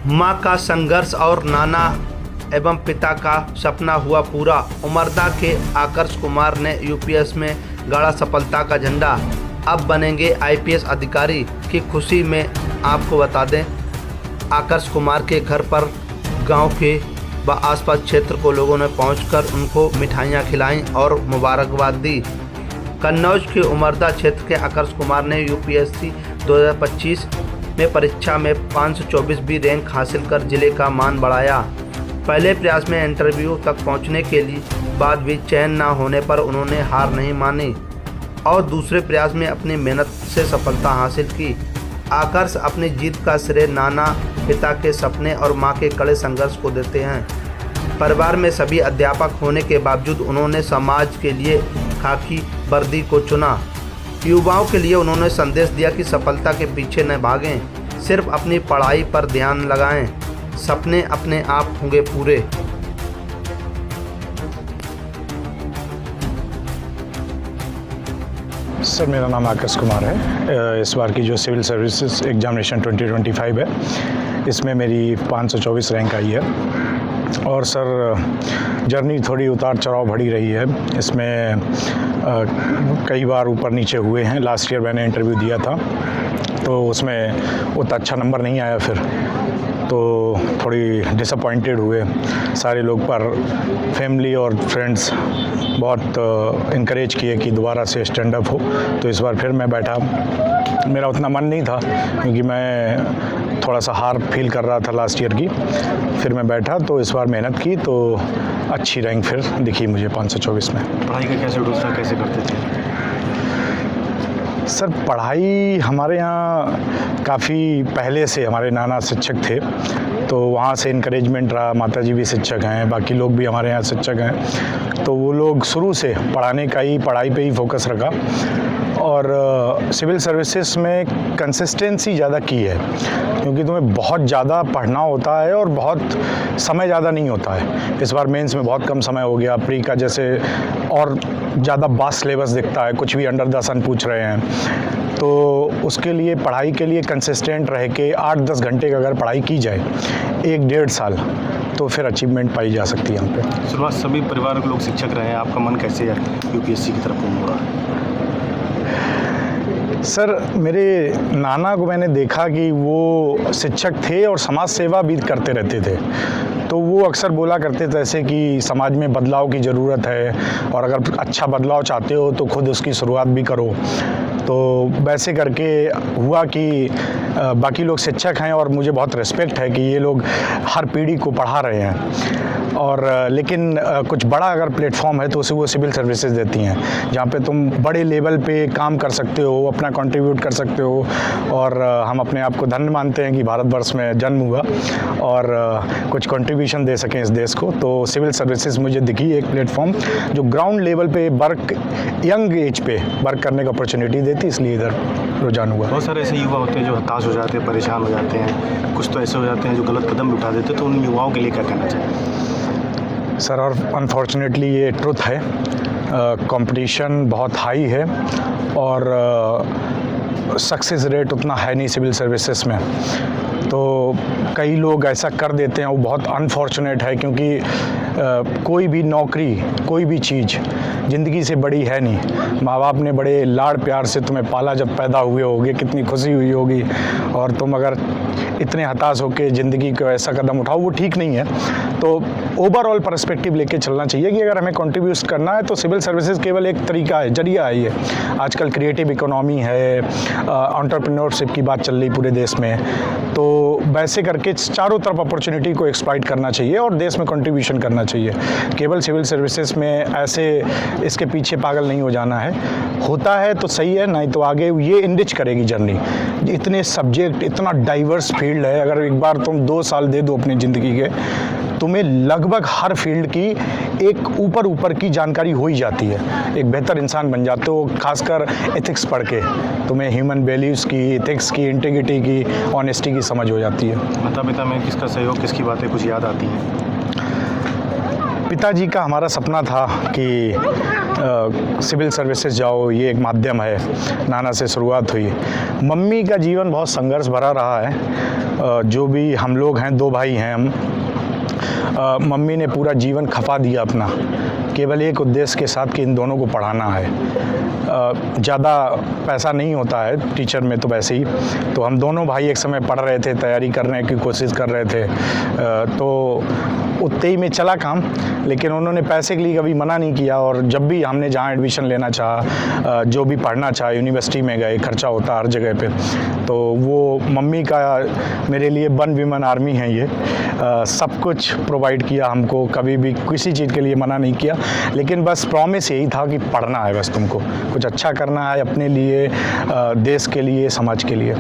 मां का संघर्ष और नाना एवं पिता का सपना हुआ पूरा। उमरदा के आकर्ष कुमार ने यूपीएस में गाड़ा सफलता का झंडा। अब बनेंगे आईपीएस अधिकारी की खुशी में आपको बता दें, आकर्ष कुमार के घर पर गांव के व आसपास क्षेत्र को लोगों ने पहुंचकर उनको मिठाइयां खिलाईं और मुबारकबाद दी। कन्नौज के उमरदा क्षेत्र के आकर्ष कुमार ने यूपीएससी 2025 में परीक्षा में 524वीं रैंक हासिल कर जिले का मान बढ़ाया। पहले प्रयास में इंटरव्यू तक पहुंचने के बाद भी चयन न होने पर उन्होंने हार नहीं मानी और दूसरे प्रयास में अपनी मेहनत से सफलता हासिल की। आकर्ष अपनी जीत का श्रेय नाना, पिता के सपने और मां के कड़े संघर्ष को देते हैं। परिवार में सभी अध्यापक होने के बावजूद उन्होंने समाज के लिए खाकी वर्दी को चुना। युवाओं के लिए उन्होंने संदेश दिया कि सफलता के पीछे न भागें, सिर्फ अपनी पढ़ाई पर ध्यान लगाएं, सपने अपने आप होंगे पूरे। सर, मेरा नाम आकर्ष कुमार है। इस बार की जो सिविल सर्विसेज एग्जामिनेशन 2025 है, इसमें मेरी 524 रैंक आई है और सर जर्नी थोड़ी उतार चढ़ाव भरी रही है। इसमें कई बार ऊपर नीचे हुए हैं। लास्ट ईयर मैंने इंटरव्यू दिया था तो उसमें उतना अच्छा नंबर नहीं आया, फिर तो थोड़ी डिसअपॉइंटेड हुए सारे लोग, पर फैमिली और फ्रेंड्स बहुत इनकरेज किए कि दोबारा से स्टैंड अप हो। तो इस बार फिर मैं बैठा। मेरा उतना मन नहीं था क्योंकि मैं थोड़ा सा हार फील कर रहा था लास्ट ईयर की। फिर मैं बैठा तो इस बार मेहनत की तो अच्छी रैंक फिर दिखी मुझे 524 में। पढ़ाई का कैसे दूसरा कैसे करते थे? सर, पढ़ाई हमारे यहाँ काफ़ी पहले से हमारे नाना शिक्षक थे तो वहाँ से इनकरेजमेंट रहा। माताजी भी शिक्षक हैं, बाकी लोग भी हमारे यहाँ शिक्षक हैं, तो वो लोग शुरू से पढ़ाई पे ही फोकस रखा। और सिविल सर्विसेज में कंसिस्टेंसी ज़्यादा की है क्योंकि तुम्हें बहुत ज़्यादा पढ़ना होता है और बहुत समय ज़्यादा नहीं होता है। इस बार मेंस में बहुत कम समय हो गया। प्री का जैसे और ज़्यादा वास्ट सिलेबस दिखता है, कुछ भी अंडर द सन पूछ रहे हैं, तो उसके लिए पढ़ाई के लिए कंसिस्टेंट रह के 8-10 घंटे का अगर पढ़ाई की जाए 1-1.5 साल तो फिर अचीवमेंट पाई जा सकती है यहाँ पे। शुरुआत सभी परिवार के लोग शिक्षक रहे हैं, आपका मन कैसे यूपीएससी की तरफ मुड़ रहा है? सर, मेरे नाना को मैंने देखा कि वो शिक्षक थे और समाज सेवा भी करते रहते थे, तो वो अक्सर बोला करते थे ऐसे कि समाज में बदलाव की ज़रूरत है और अगर अच्छा बदलाव चाहते हो तो खुद उसकी शुरुआत भी करो। तो वैसे करके हुआ कि बाकी लोग शिक्षक हैं और मुझे बहुत रिस्पेक्ट है कि ये लोग हर पीढ़ी को पढ़ा रहे हैं और लेकिन कुछ बड़ा अगर प्लेटफॉर्म है तो उसे वो सिविल सर्विसेज देती हैं जहाँ पे तुम बड़े लेवल पे काम कर सकते हो, अपना कंट्रीब्यूट कर सकते हो। और हम अपने आप को धन्य मानते हैं कि भारतवर्ष में जन्म हुआ और कुछ कंट्रीब्यूशन दे सकें इस देश को। तो सिविल सर्विसेज मुझे दिखी एक प्लेटफॉर्म जो ग्राउंड लेवल पे यंग एज पे वर्क करने का अपॉर्चुनिटी देती, इसलिए इधर रुझान हुआ। बहुत सारे ऐसे युवा होते हैं जो हताश हो जाते हैं, परेशान हो जाते हैं, कुछ तो ऐसे हो जाते हैं जो गलत कदम उठा देते हैं, तो उन युवाओं के लिए क्या कहना चाहिए? सर, और अनफॉर्चुनेटली ये ट्रुथ है, कंपटीशन बहुत हाई है और सक्सेस रेट उतना है नहीं सिविल सर्विसेज में। तो कई लोग ऐसा कर देते हैं, वो बहुत अनफॉर्चुनेट है क्योंकि कोई भी नौकरी, कोई भी चीज़ ज़िंदगी से बड़ी है नहीं। माँ बाप ने बड़े लाड़ प्यार से तुम्हें पाला, जब पैदा हुए होगे कितनी खुशी हुई होगी, और तुम अगर इतने हताश होकर ज़िंदगी को ऐसा कदम उठाओ, वो ठीक नहीं है। तो ओवरऑल पर्सपेक्टिव लेके चलना चाहिए कि अगर हमें कंट्रीब्यूट करना है तो सिविल सर्विसेज केवल एक तरीका है, जरिया है। ये आजकल क्रिएटिव इकोनॉमी है, एंटरप्रेन्योरशिप की बात चल रही पूरे देश में, तो वैसे करके चारों तरफ अपॉर्चुनिटी को एक्सप्लॉइट करना चाहिए और देश में कंट्रीब्यूशन करना चाहिए। केवल सिविल सर्विसेज में ऐसे इसके पीछे पागल नहीं हो जाना है। होता है तो सही है, नहीं तो आगे ये इनरिच करेगी जर्नी। इतने सब्जेक्ट, इतना डाइवर्स फील्ड है, अगर एक बार तुम 2 साल दे दो अपनी ज़िंदगी के, तुम्हें लगभग हर फील्ड की एक ऊपर की जानकारी हो ही जाती है। एक बेहतर इंसान बन जाते हो, खासकर एथिक्स पढ़ के तुम्हें ह्यूमन वैल्यूज़ की, एथिक्स की, इंटीग्रिटी की, ऑनेस्टी की समझ हो जाती है। माता पिता में किसका सहयोग, किसकी बातें कुछ याद आती हैं? पिताजी का हमारा सपना था कि सिविल सर्विसेज जाओ, ये एक माध्यम है। नाना से शुरुआत हुई। मम्मी का जीवन बहुत संघर्ष भरा रहा है। जो भी हम लोग हैं, 2 भाई हैं हम। मम्मी ने पूरा जीवन खपा दिया अपना, केवल एक उद्देश्य के साथ कि इन दोनों को पढ़ाना है। ज़्यादा पैसा नहीं होता है टीचर में तो वैसे ही, तो हम दोनों भाई एक समय पढ़ रहे थे, तैयारी करने की कोशिश कर रहे थे, तो उतने ही में चला काम। लेकिन उन्होंने पैसे के लिए कभी मना नहीं किया, और जब भी हमने जहाँ एडमिशन लेना चाहा, जो भी पढ़ना चाहा, यूनिवर्सिटी में गए, खर्चा होता हर जगह पे, तो वो मम्मी का मेरे लिए 1 विमन आर्मी है ये। सब कुछ प्रोवाइड किया हमको, कभी भी किसी चीज़ के लिए मना नहीं किया। लेकिन बस प्रॉमिस यही था कि पढ़ना है, बस तुमको कुछ अच्छा करना है अपने लिए, देश के लिए, समाज के लिए।